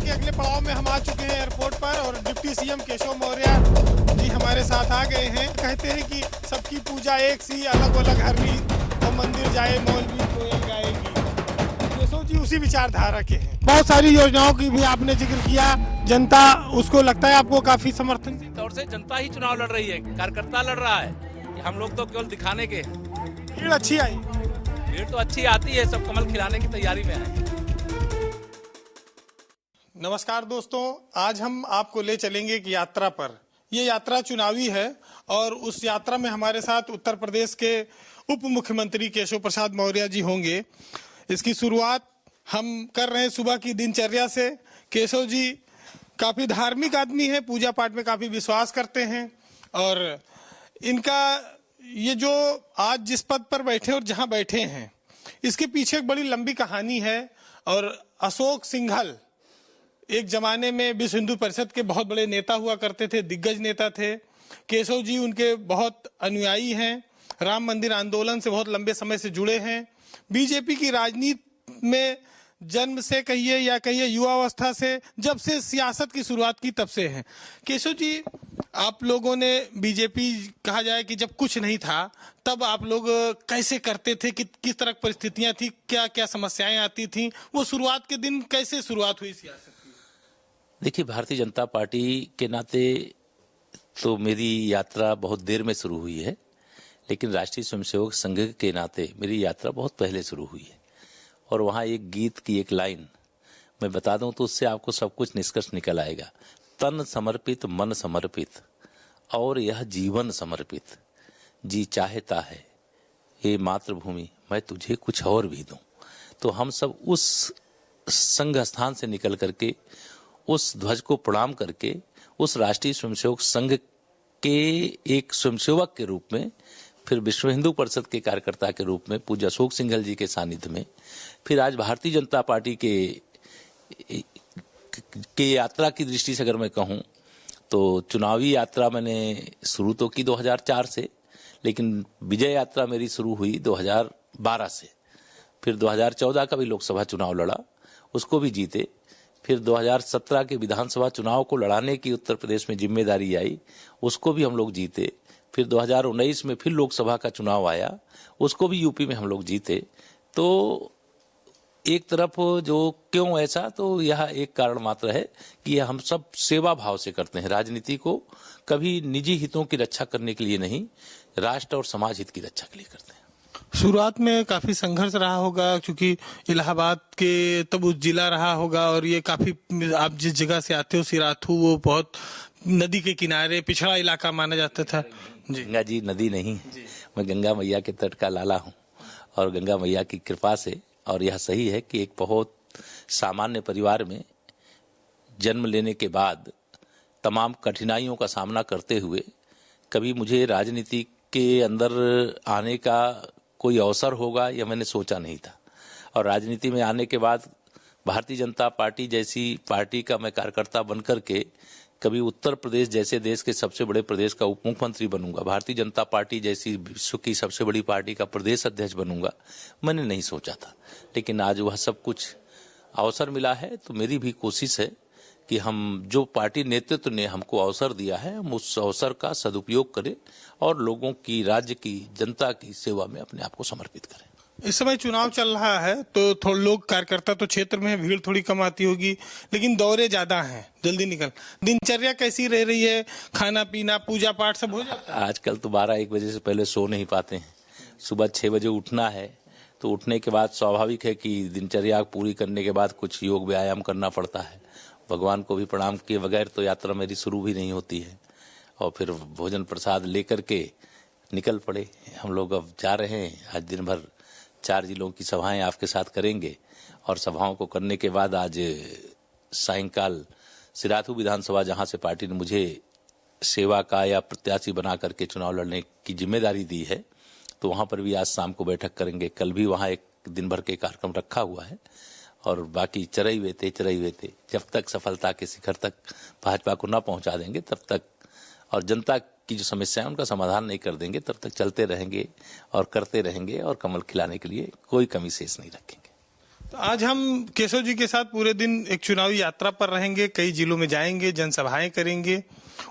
के अगले पड़ाव में हम आ चुके हैं एयरपोर्ट पर और डिप्टी सीएम केशव मौर्य जी हमारे साथ आ गए हैं। कहते हैं कि सबकी पूजा एक सी अलग अलग हरनी तो मंदिर जाए मौलवी कोयल गाएगी। केशव जी उसी विचारधारा के हैं। बहुत सारी योजनाओं की भी आपने जिक्र किया, जनता उसको लगता है आपको काफी समर्थन तौर से जनता ही चुनाव लड़ रही है, कार्यकर्ता लड़ रहा है। हम लोग तो केवल दिखाने के हैं। भीड़ अच्छी आई, भीड़ तो अच्छी आती है, सब कमल खिलाने की तैयारी में है। नमस्कार दोस्तों, आज हम आपको ले चलेंगे एक यात्रा पर। ये यात्रा चुनावी है और उस यात्रा में हमारे साथ उत्तर प्रदेश के उप मुख्यमंत्री केशव प्रसाद मौर्य जी होंगे। इसकी शुरुआत हम कर रहे हैं सुबह की दिनचर्या से। केशव जी काफी धार्मिक आदमी हैं, पूजा पाठ में काफी विश्वास करते हैं और इनका ये जो आज जिस पद पर बैठे और जहां बैठे हैं इसके पीछे एक बड़ी लंबी कहानी है। और अशोक सिंघल एक जमाने में विश्व हिंदू परिषद के बहुत बड़े नेता हुआ करते थे, दिग्गज नेता थे। केशव जी उनके बहुत अनुयायी हैं, राम मंदिर आंदोलन से बहुत लंबे समय से जुड़े हैं। बीजेपी की राजनीति में जन्म से कहिए या कहिए युवावस्था से, जब से सियासत की शुरुआत की तब से हैं। केशव जी, आप लोगों ने बीजेपी कहा जाए कि जब कुछ नहीं था तब आप लोग कैसे करते थे, कि किस तरह परिस्थितियां थी, क्या क्या समस्याएं आती थी, वो शुरुआत के दिन कैसे शुरुआत हुई सियासत? देखिए, भारतीय जनता पार्टी के नाते तो मेरी यात्रा बहुत देर में शुरू हुई है, लेकिन राष्ट्रीय स्वयंसेवक संघ के नाते मेरी यात्रा बहुत पहले शुरू हुई है। और वहाँ एक गीत की एक लाइन मैं बता दूं तो उससे आपको सब कुछ निष्कर्ष निकल आएगा। तन समर्पित मन समर्पित और यह जीवन समर्पित, जी चाहता है ये मातृभूमि मैं तुझे कुछ और भी दूं। तो हम सब उस संघ स्थान से निकल करके, उस ध्वज को प्रणाम करके, उस राष्ट्रीय स्वयंसेवक संघ के एक स्वयंसेवक के रूप में, फिर विश्व हिंदू परिषद के कार्यकर्ता के रूप में पूज्य अशोक सिंघल जी के सानिध्य में, फिर आज भारतीय जनता पार्टी के यात्रा की दृष्टि से अगर मैं कहूं तो चुनावी यात्रा मैंने शुरू तो की 2004 से, लेकिन विजय यात्रा मेरी शुरू हुई 2012 से। फिर 2014 का भी लोकसभा चुनाव लड़ा, उसको भी जीते। फिर 2017 के विधानसभा चुनाव को लड़ाने की उत्तर प्रदेश में जिम्मेदारी आई, उसको भी हम लोग जीते। फिर 2019 में फिर लोकसभा का चुनाव आया, उसको भी यूपी में हम लोग जीते। तो एक तरफ जो क्यों ऐसा, तो यह एक कारण मात्र है कि हम सब सेवा भाव से करते हैं राजनीति को, कभी निजी हितों की रक्षा करने के लिए नहीं, राष्ट्र और समाज हित की रक्षा के लिए करते हैं। शुरुआत में काफी संघर्ष रहा होगा, क्योंकि इलाहाबाद के तब उस जिला रहा होगा और ये काफी, आप जिस जगह से आते हो सिराथू, वो बहुत नदी के किनारे पिछड़ा इलाका माना जाता था। गंगा जी नदी नहीं, मैं गंगा मैया के तट का लाला हूँ और गंगा मैया की कृपा से, और यह सही है कि एक बहुत सामान्य परिवार में जन्म लेने के बाद तमाम कठिनाइयों का सामना करते हुए कभी मुझे राजनीति के अंदर आने का कोई अवसर होगा यह मैंने सोचा नहीं था। और राजनीति में आने के बाद भारतीय जनता पार्टी जैसी पार्टी का मैं कार्यकर्ता बनकर के कभी उत्तर प्रदेश जैसे देश के सबसे बड़े प्रदेश का उप मुख्यमंत्री बनूंगा, भारतीय जनता पार्टी जैसी विश्व की सबसे बड़ी पार्टी का प्रदेश अध्यक्ष बनूंगा, मैंने नहीं सोचा था। लेकिन आज वह सब कुछ अवसर मिला है। तो मेरी भी कोशिश है कि हम, जो पार्टी नेतृत्व ने हमको अवसर दिया है, हम उस अवसर का सदुपयोग करें और लोगों की, राज्य की, जनता की सेवा में अपने आप को समर्पित करें। इस समय चुनाव चल रहा है तो थोड़े लोग कार्यकर्ता तो क्षेत्र में है, भीड़ थोड़ी कम आती होगी, लेकिन दौरे ज्यादा हैं, जल्दी निकल। दिनचर्या कैसी रह रही है? खाना पीना, पूजा पाठ सब हो जाता है? आजकल तो 12-1 बजे से पहले सो नहीं पाते हैं। सुबह 6 बजे उठना है, तो उठने के बाद स्वाभाविक है कि दिनचर्या पूरी करने के बाद कुछ योग व्यायाम करना पड़ता है। भगवान को भी प्रणाम किए बगैर तो यात्रा मेरी शुरू भी नहीं होती है। और फिर भोजन प्रसाद लेकर के निकल पड़े। हम लोग अब जा रहे हैं, आज दिन भर 4 जिलों की सभाएं आपके साथ करेंगे और सभाओं को करने के बाद आज सायंकाल सिराथू विधानसभा, जहां से पार्टी ने मुझे सेवा का या प्रत्याशी बना करके चुनाव लड़ने की जिम्मेदारी दी है, तो वहां पर भी आज शाम को बैठक करेंगे। कल भी वहां एक दिन भर के कार्यक्रम रखा हुआ है और बाकी चरई वेते जब तक सफलता के शिखर तक भाजपा को न पहुंचा देंगे तब तक, और जनता की जो समस्याएं उनका समाधान नहीं कर देंगे तब तक चलते रहेंगे और करते रहेंगे और कमल खिलाने के लिए कोई कमी शेष नहीं रखेंगे। आज हम केशव जी के साथ पूरे दिन एक चुनावी यात्रा पर रहेंगे, कई जिलों में जाएंगे, जनसभाएं करेंगे।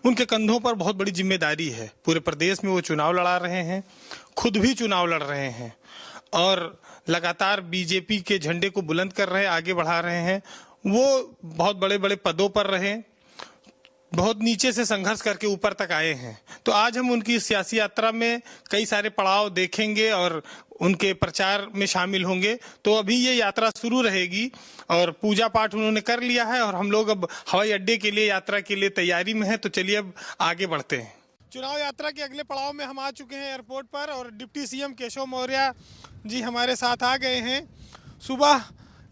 उनके कंधों पर बहुत बड़ी जिम्मेदारी है। पूरे प्रदेश में वो चुनाव लड़ा रहे हैं, खुद भी चुनाव लड़ रहे हैं और लगातार बीजेपी के झंडे को बुलंद कर रहे हैं, आगे बढ़ा रहे हैं। वो बहुत बड़े बड़े पदों पर रहे, बहुत नीचे से संघर्ष करके ऊपर तक आए हैं। तो आज हम उनकी सियासी यात्रा में कई सारे पड़ाव देखेंगे और उनके प्रचार में शामिल होंगे। तो अभी ये यात्रा शुरू रहेगी और पूजा पाठ उन्होंने कर लिया है और हम लोग अब हवाई अड्डे के लिए यात्रा के लिए तैयारी में हैं। तो चलिए अब आगे बढ़ते हैं। चुनाव यात्रा के अगले पड़ाव में हम आ चुके हैं एयरपोर्ट पर और डिप्टी सीएम केशव मौर्य जी हमारे साथ आ गए हैं। सुबह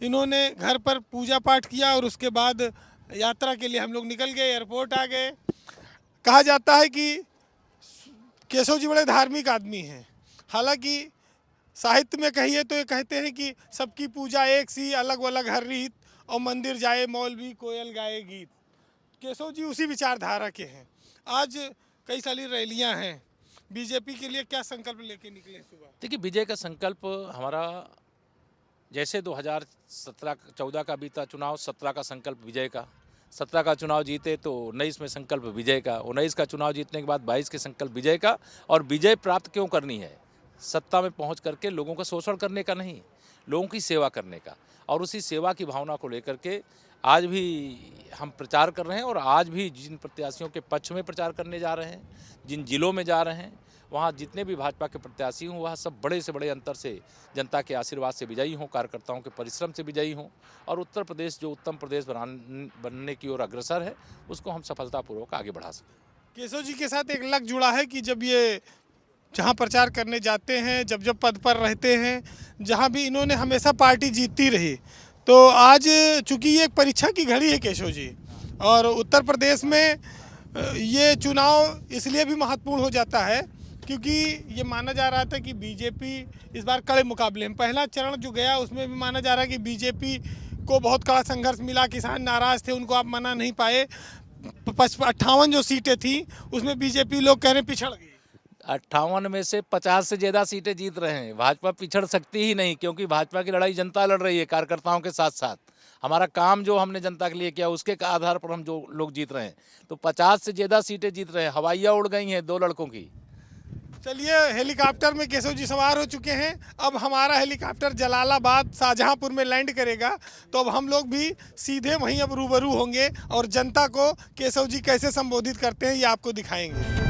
इन्होंने घर पर पूजा पाठ किया और उसके बाद यात्रा के लिए हम लोग निकल गए, एयरपोर्ट आ गए। कहा जाता है कि केशव जी बड़े धार्मिक आदमी हैं। हालांकि साहित्य में कहिए तो ये कहते हैं कि सबकी पूजा एक सी, अलग अलग हर रीत, और मंदिर जाए मौलवी कोयल गाए गीत। केशव जी उसी विचारधारा के हैं। आज कई सारी रैलियां हैं, बीजेपी के लिए क्या संकल्प लेके निकले सुबह? देखिए, विजय का संकल्प हमारा जैसे 2017-14 का बीता चुनाव, 17 का संकल्प विजय का, 17 का चुनाव जीते तो 19 में संकल्प विजय का, 19 का चुनाव जीतने के बाद 22 के संकल्प विजय का। और विजय प्राप्त क्यों करनी है? सत्ता में पहुंच करके लोगों का शोषण करने का नहीं, लोगों की सेवा करने का। और उसी सेवा की भावना को लेकर के आज भी हम प्रचार कर रहे हैं और आज भी जिन प्रत्याशियों के पक्ष में प्रचार करने जा रहे हैं, जिन जिलों में जा रहे हैं, वहाँ जितने भी भाजपा के प्रत्याशी हों वह सब बड़े से बड़े अंतर से जनता के आशीर्वाद से विजयी हों, कार्यकर्ताओं के परिश्रम से विजयी हों और उत्तर प्रदेश जो उत्तम प्रदेश बनने की ओर अग्रसर है उसको हम सफलतापूर्वक आगे बढ़ा सकें। केशव जी के साथ एक लग जुड़ा है कि जब ये जहाँ प्रचार करने जाते हैं, जब जब पद पर रहते हैं, जहाँ भी इन्होंने हमेशा पार्टी जीतती रही। तो आज चूंकि ये एक परीक्षा की घड़ी है केशव जी, और उत्तर प्रदेश में ये चुनाव इसलिए भी महत्वपूर्ण हो जाता है क्योंकि ये माना जा रहा था कि बीजेपी इस बार कड़े मुकाबले में, पहला चरण जो गया उसमें भी माना जा रहा है कि बीजेपी को बहुत कड़ा संघर्ष मिला, किसान नाराज थे, उनको आप मना नहीं पाए। 58 जो सीटें थी उसमें बीजेपी लोग कह रहे हैं पिछड़ गई। 58 में से 50 से ज़्यादा सीटें जीत रहे हैं। भाजपा पिछड़ सकती ही नहीं क्योंकि भाजपा की लड़ाई जनता लड़ रही है कार्यकर्ताओं के साथ साथ। हमारा काम जो हमने जनता के लिए किया उसके आधार पर हम जो लोग जीत रहे हैं, तो 50 से ज़्यादा सीटें जीत रहे हैं। हवाइयाँ उड़ गई हैं 2 लड़कों की। चलिए, हेलीकॉप्टर में केशव जी सवार हो चुके हैं। अब हमारा हेलीकॉप्टर जलालाबाद शाहजहांपुर में लैंड करेगा, तो अब हम लोग भी सीधे वहीं अब रूबरू होंगे और जनता को केशव जी कैसे संबोधित करते हैं ये आपको दिखाएंगे।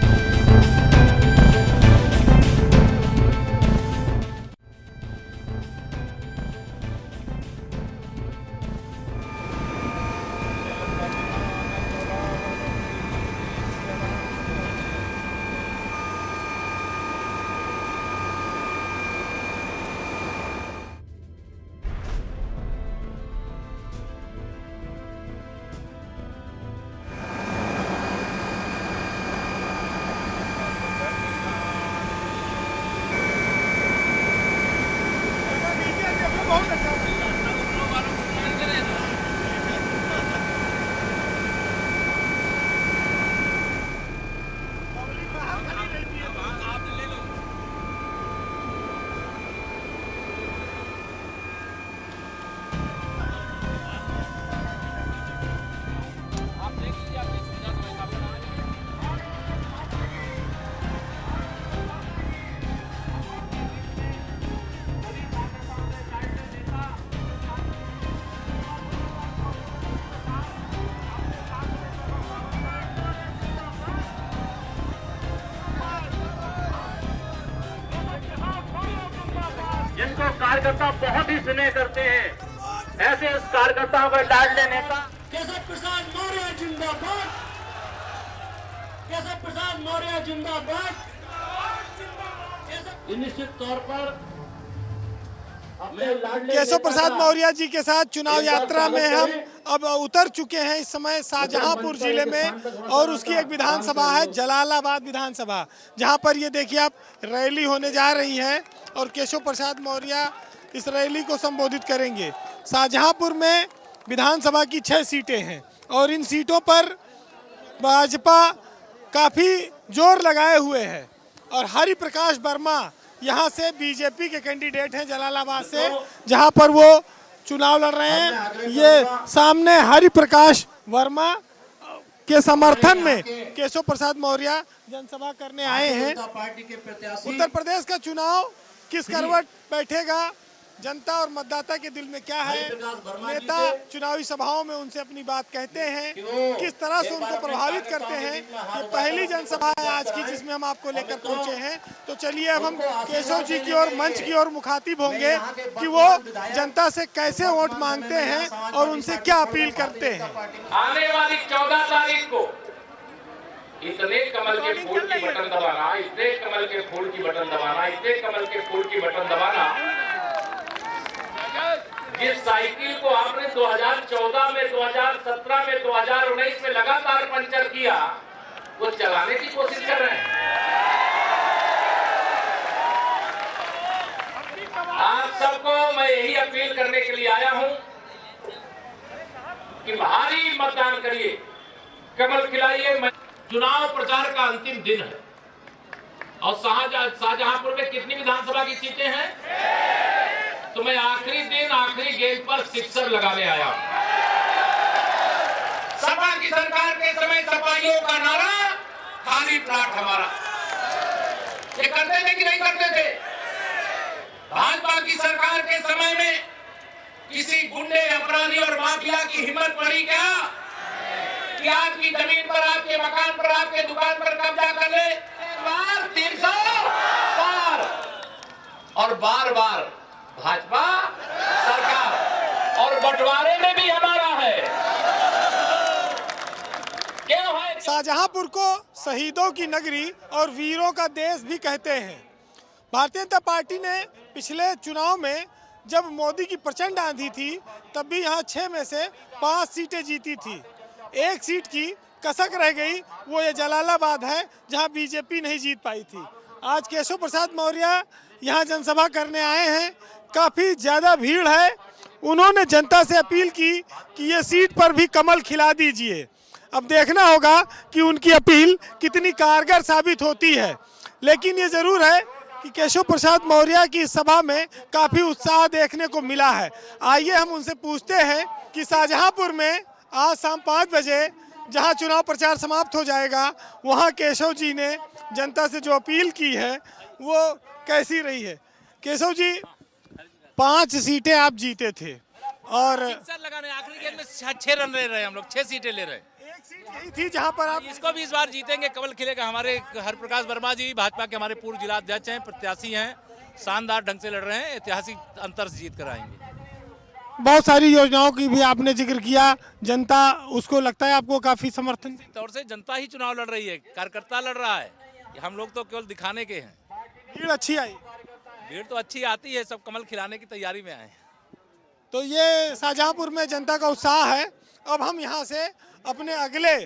जिनको कार्यकर्ता बहुत ही स्नेह करते हैं, ऐसे इस कार्यकर्ताओं का लाडले नेता केशव प्रसाद मौर्य जिंदाबाद, केशव प्रसाद मौर्य जिंदाबाद। निश्चित तौर पर केशव प्रसाद मौर्य जी के साथ चुनाव यात्रा में हम अब उतर चुके हैं इस समय शाहजहांपुर जिले में, और उसकी एक विधानसभा है जलालाबाद विधानसभा, जहां पर ये देखिए आप रैली होने जा रही है और केशव प्रसाद मौर्य इस रैली को संबोधित करेंगे। शाहजहांपुर में विधानसभा की 6 सीटें हैं और इन सीटों पर भाजपा काफ़ी जोर लगाए हुए है और हरि प्रकाश वर्मा यहाँ से बीजेपी के कैंडिडेट हैं जलालाबाद से, जहाँ पर वो चुनाव लड़ रहे हैं। ये सामने हरि प्रकाश वर्मा के समर्थन में केशव प्रसाद मौर्य जनसभा करने आए हैं। उत्तर प्रदेश का चुनाव किस करवट बैठेगा, जनता और मतदाता के दिल में क्या है, नेता चुनावी सभाओं में उनसे अपनी बात कहते हैं, किस तरह से उनको प्रभावित करते हैं। ये पहली जनसभा है आज की जिसमें हम आपको लेकर पहुंचे हैं। तो चलिए अब हम केशव जी की ओर, मंच की ओर मुखातिब होंगे कि वो जनता से कैसे वोट मांगते हैं और उनसे क्या अपील करते हैं। आने वाली 14 तारीख को इतने कमल के फूल की बटन दबाना, इतने कमल के फूल की बटन दबाना, इतने कमल के फूल की बटन दबाना, जिस साइकिल को आपने 2014 में, 2017 में, 2019 में लगातार पंचर किया, वो चलाने की कोशिश कर रहे हैं। आप सबको मैं यही अपील करने के लिए आया हूं कि भारी मतदान करिए, कमल खिलाइए। चुनाव प्रचार का अंतिम दिन है और शाहजहांपुर में कितनी विधानसभा की सीटें हैं? तो मैं आखिरी दिन, आखिरी गेंद पर सिक्सर लगाने आया हूं। सपा की सरकार के समय सपाइयों का नारा, खाली प्लाट हमारा, ये करते थे कि नहीं करते थे? भाजपा की सरकार के समय में किसी गुंडे, अपराधी और माफिया की हिम्मत पड़ी क्या कि आपकी जमीन पर, आपके मकान पर, आपके दुकान पर कब्जा कर ले? बार 300 बार और बार बार भाजपा सरकार, और बंटवारे में भी हमारा है। क्यों है? शाहजहांपुर को शहीदों की नगरी और वीरों का देश भी कहते हैं। भारतीय जनता पार्टी ने पिछले चुनाव में जब मोदी की प्रचंड आंधी थी तब भी यहाँ 6 में से 5 सीटें जीती थी। एक सीट की कसक रह गई, वो ये जलालाबाद है जहाँ बीजेपी नहीं जीत पाई थी। आज केशव प्रसाद मौर्य यहाँ जनसभा करने आए हैं, काफ़ी ज़्यादा भीड़ है। उन्होंने जनता से अपील की कि ये सीट पर भी कमल खिला दीजिए। अब देखना होगा कि उनकी अपील कितनी कारगर साबित होती है, लेकिन ये ज़रूर है कि केशव प्रसाद मौर्य की सभा में काफ़ी उत्साह देखने को मिला है। आइए हम उनसे पूछते हैं कि शाहजहांपुर में आज शाम 5 बजे जहां चुनाव प्रचार समाप्त हो जाएगा, वहां केशव जी ने जनता से जो अपील की है वो कैसी रही है। केशव जी, 5 सीटें आप जीते थे और लगाने आखिरी गेंद में 6 रन ले रहे हैं हम लोग, 6 सीटें ले रहे हैं। एक सीट यही थी जहां पर आप, इसको भी इस बार जीतेंगे, कमल खिलेगा। हमारे हरिप्रकाश वर्मा जी भाजपा के हमारे पूर्व जिला अध्यक्ष हैं, प्रत्याशी हैं, शानदार ढंग से लड़ रहे हैं, ऐतिहासिक अंतर से जीत कर आएंगे। बहुत सारी योजनाओं की भी आपने जिक्र किया, जनता उसको लगता है आपको काफी समर्थन तौर से जनता ही चुनाव लड़ रही है, कार्यकर्ता लड़ रहा है, हम लोग तो केवल दिखाने के हैं। भीड़ अच्छी आई? भीड़ तो अच्छी आती है, सब कमल खिलाने की तैयारी में आए हैं। तो ये शाहजहांपुर में जनता का उत्साह है। अब हम यहाँ से अपने अगले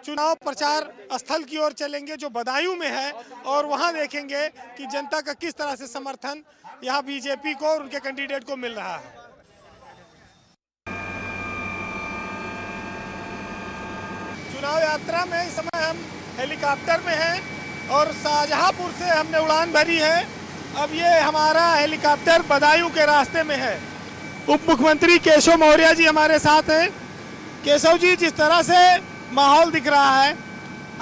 चुनाव प्रचार स्थल की ओर चलेंगे जो बदायूं में है, और वहाँ देखेंगे कि जनता का किस तरह से समर्थन यहाँ बीजेपी को और उनके कैंडिडेट को मिल रहा है। चुनाव यात्रा में इस समय हम हेलीकॉप्टर में हैं और शाहजहांपुर से हमने उड़ान भरी है। अब ये हमारा हेलीकॉप्टर बदायूं के रास्ते में है। उप मुख्यमंत्री केशव मौर्य जी हमारे साथ हैं। केशव जी, जिस तरह से माहौल दिख रहा है,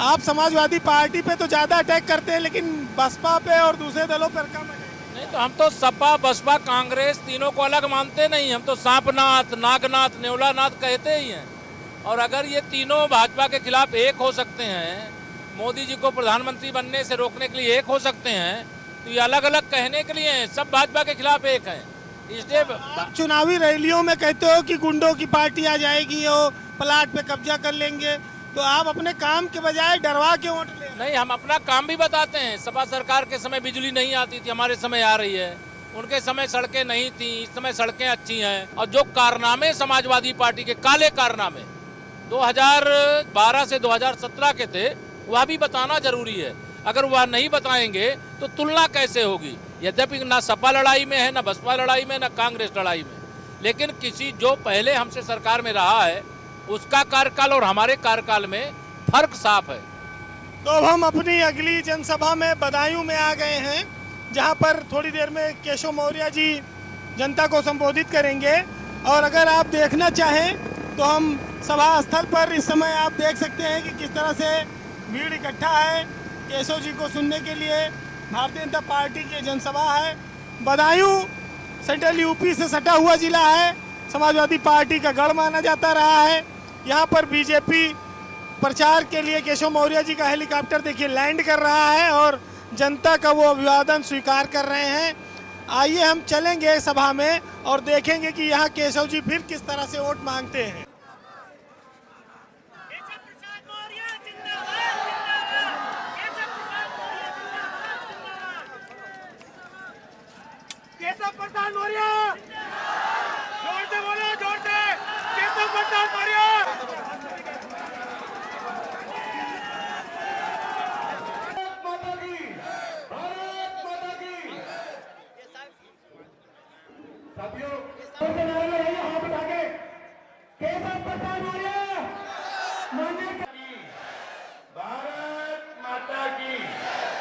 आप समाजवादी पार्टी पे तो ज़्यादा अटैक करते हैं, लेकिन बसपा पे और दूसरे दलों पर कम है। नहीं तो हम तो सपा, बसपा, कांग्रेस तीनों को अलग मानते नहीं, हम तो सांपनाथ, नागनाथ, नेवलानाथ कहते ही हैं। और अगर ये तीनों भाजपा के खिलाफ एक हो सकते हैं, मोदी जी को प्रधानमंत्री बनने से रोकने के लिए एक हो सकते हैं, तो ये अलग अलग कहने के लिए हैं, सब भाजपा के खिलाफ एक हैं। इसलिए चुनावी रैलियों में कहते हो कि गुंडों की पार्टी आ जाएगी और प्लाट पे कब्जा कर लेंगे, तो आप अपने काम के बजाय डरवा के वोट ले। नहीं, हम अपना काम भी बताते हैं। सपा सरकार के समय बिजली नहीं आती थी, हमारे समय आ रही है। उनके समय सड़कें नहीं थी, इस समय सड़कें अच्छी हैं। और जो कारनामे समाजवादी पार्टी के काले कारनामे 2012 से 2017 के थे, वह भी बताना जरूरी है। अगर वह नहीं बताएंगे तो तुलना कैसे होगी? यद्यपि ना सपा लड़ाई में है, ना बसपा लड़ाई में, ना कांग्रेस लड़ाई में, लेकिन किसी जो पहले हमसे सरकार में रहा है उसका कार्यकाल और हमारे कार्यकाल में फर्क साफ है। तो अब हम अपनी अगली जनसभा में बदायूं में आ गए हैं, जहां पर थोड़ी देर में केशव मौर्य जी जनता को संबोधित करेंगे। और अगर आप देखना चाहें तो हम सभा स्थल पर इस समय आप देख सकते हैं कि किस तरह से भीड़ इकट्ठा है केशव जी को सुनने के लिए। भारतीय जनता पार्टी की जनसभा है। बदायूं सेंट्रल यूपी से सटा हुआ जिला है, समाजवादी पार्टी का गढ़ माना जाता रहा है। यहाँ पर बीजेपी प्रचार के लिए केशव मौर्य जी का हेलीकॉप्टर देखिए लैंड कर रहा है और जनता का वो अभिवादन स्वीकार कर रहे हैं। आइए हम चलेंगे सभा में और देखेंगे कि यहाँ केशव जी फिर किस तरह से वोट मांगते हैं। केशव प्रसाद मौर्य, जोर से बोलो, जोर से, केशव प्रसाद मौर्य। भारत माता की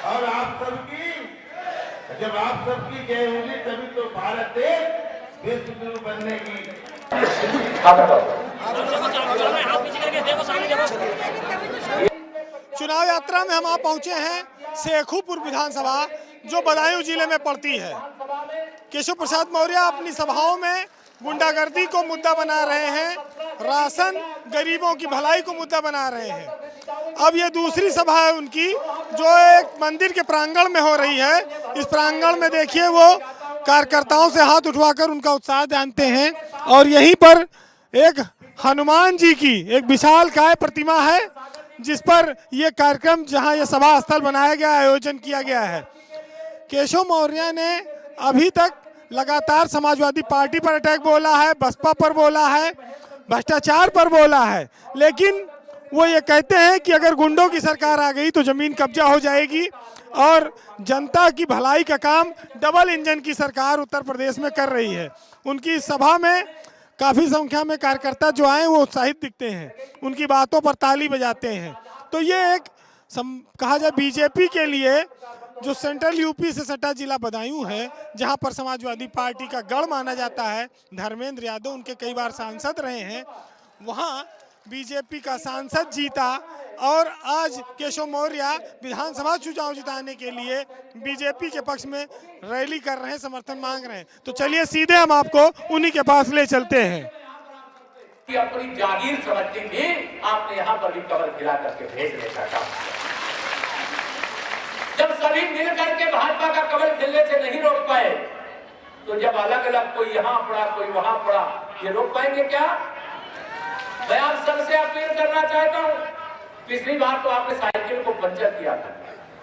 और आप सबकी, जब आप सबकी जय होगी तभी तो भारत देश विश्व गुरु बनने की। चुनाव यात्रा में हम आप पहुंचे हैं शेखुपुर विधानसभा जो बदायूं जिले में पड़ती है। केशव प्रसाद मौर्य अपनी सभाओं में गुंडागर्दी को मुद्दा बना रहे हैं, राशन गरीबों की भलाई को मुद्दा बना रहे हैं। अब ये दूसरी सभा है उनकी जो एक मंदिर के प्रांगण में हो रही है। इस प्रांगण में देखिए वो कार्यकर्ताओं से हाथ उठवाकर उनका उत्साह जानते हैं और यहीं पर एक हनुमान जी की एक विशालकाय प्रतिमा है जिस पर यह कार्यक्रम, जहां यह सभा स्थल बनाया गया, आयोजन किया गया है। केशव मौर्य ने अभी तक लगातार समाजवादी पार्टी पर अटैक बोला है, बसपा पर बोला है, भ्रष्टाचार पर बोला है, लेकिन वो ये कहते हैं कि अगर गुंडों की सरकार आ गई तो जमीन कब्जा हो जाएगी और जनता की भलाई का काम डबल इंजन की सरकार उत्तर प्रदेश में कर रही है। उनकी सभा में काफ़ी संख्या में कार्यकर्ता जो आए वो उत्साहित दिखते हैं, उनकी बातों पर ताली बजाते हैं। तो ये एक कहा जाए बीजेपी के लिए जो सेंट्रल यूपी से सटा जिला बदायूं है, जहां पर समाजवादी पार्टी का गढ़ माना जाता है, धर्मेंद्र यादव उनके कई बार सांसद रहे हैं, वहां बीजेपी का सांसद जीता और आज केशव मौर्य विधानसभा चुनाव जिताने के लिए बीजेपी के पक्ष में रैली कर रहे हैं, समर्थन मांग रहे हैं। तो चलिए सीधे हम आपको उन्हीं के पास ले चलते हैं। कि अपनी जागीर समझती थी, आपने यहाँ पर भी कवर खिला करके भेजने का काम किया। जब सभी मिल करके भाजपा का कवर खेलने से नहीं रोक पाए, तो जब अलग अलग कोई यहाँ पड़ा कोई वहां पड़ा, ये रोक पाएंगे क्या? मैं आप सबसे अपील करना चाहता हूँ, पिछली बार तो आपने साइकिल को पंचर किया था,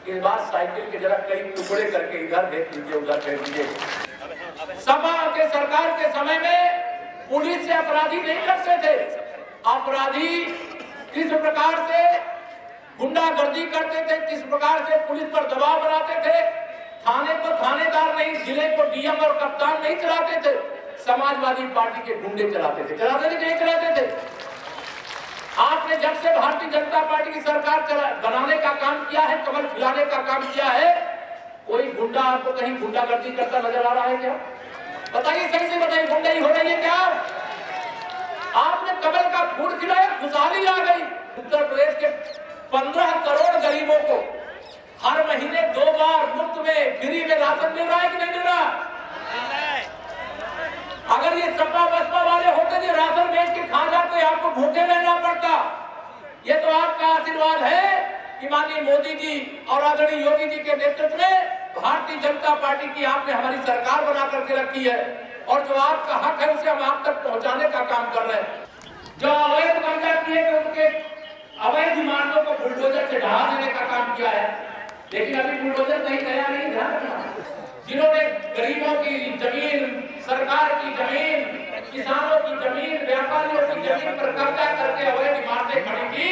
इस बार साइकिल के जरा कई टुकड़े करके इधर देख लीजिए उधर देख लीजिए। सपा के सरकार के समय में पुलिस से अपराधी नहीं करते थे, अपराधी किस प्रकार से गुंडागर्दी करते थे, किस प्रकार से पुलिस पर दबाव बनाते थे, थाने को थानेदार नहीं, जिले को डीएम और कप्तान नहीं चलाते थे, समाजवादी पार्टी के गुंडे चलाते थे, चलाते थे नहीं चलाते थे। आपने जब से भारतीय जनता पार्टी की सरकार बनाने का काम किया है, कमल खिलाने का काम किया है, कोई गुंडा आपको कहीं गुंडागर्दी करता नजर आ रहा है क्या? बताइए, सही से बताइए, गुंडाई हो रही है क्या? आपने कमल का फूल खिलाया, खुशहाली आ गई। उत्तर प्रदेश के 15 करोड़ गरीबों को हर महीने 2 बार मुफ्त में फ्री में राशन मिल रहा है कि नहीं मिल रहा? अगर ये सपा बसपा वाले होते जो राशन बेच के खा जाते, आपको भूखे रहना पड़ता। ये तो आपका आशीर्वाद है कि माननीय मोदी जी और आदरणीय योगी जी के नेतृत्व में भारतीय जनता पार्टी की आपने हमारी सरकार बना करके रखी है और जो आपका हक है उसे हम आप तक पहुंचाने का काम कर रहे हैं। जो अवैध कब्जा किए थे उनके अवैध इमारतों को बुलडोजर से ढहा देने का काम किया है, लेकिन अभी बुलडोजर कहीं गया नहीं था। जिन्होंने गरीबों की जमीन, सरकार की जमीन, किसानों की जमीन, व्यापारियों की जमीन पर कब्जा करके अवैध इमारतें खड़ी की,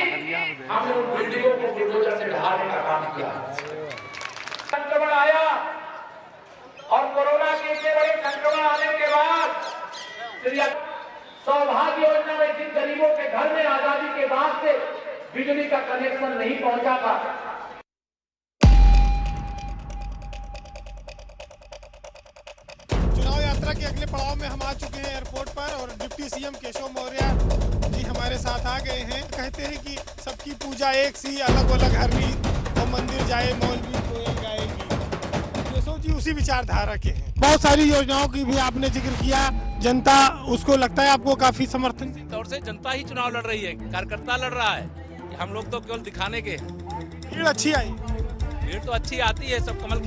हमने उन बिल्डिंगों को बुलडोजर से ढहाने का काम किया। संक्रमण आया और कोरोना के इतने बड़े संक्रमण आने के बाद सौभाग्य योजना में जिन गरीबों के घर में आजादी के बाद से बिजली का कनेक्शन नहीं पहुंचा था, चुनाव यात्रा के अगले पड़ाव में हम आ चुके हैं एयरपोर्ट पर और डिप्टी सीएम केशव मौर्य जी हमारे साथ आ गए हैं। कहते हैं कि सबकी पूजा एक सी, अलग अलग हर रीत, और मंदिर जाए मौलवी कोयल गाएगी। केशव जी उसी विचारधारा के हैं। बहुत सारी योजनाओं की भी आपने जिक्र किया, जनता उसको लगता है आपको काफी समर्थन। तौर से जनता ही चुनाव लड़ रही है, कार्यकर्ता लड़ रहा है, हम लोग तो केवल दिखाने के हैं। भीड़ अच्छी आई। भीड़ तो अच्छी आती है, सब कमल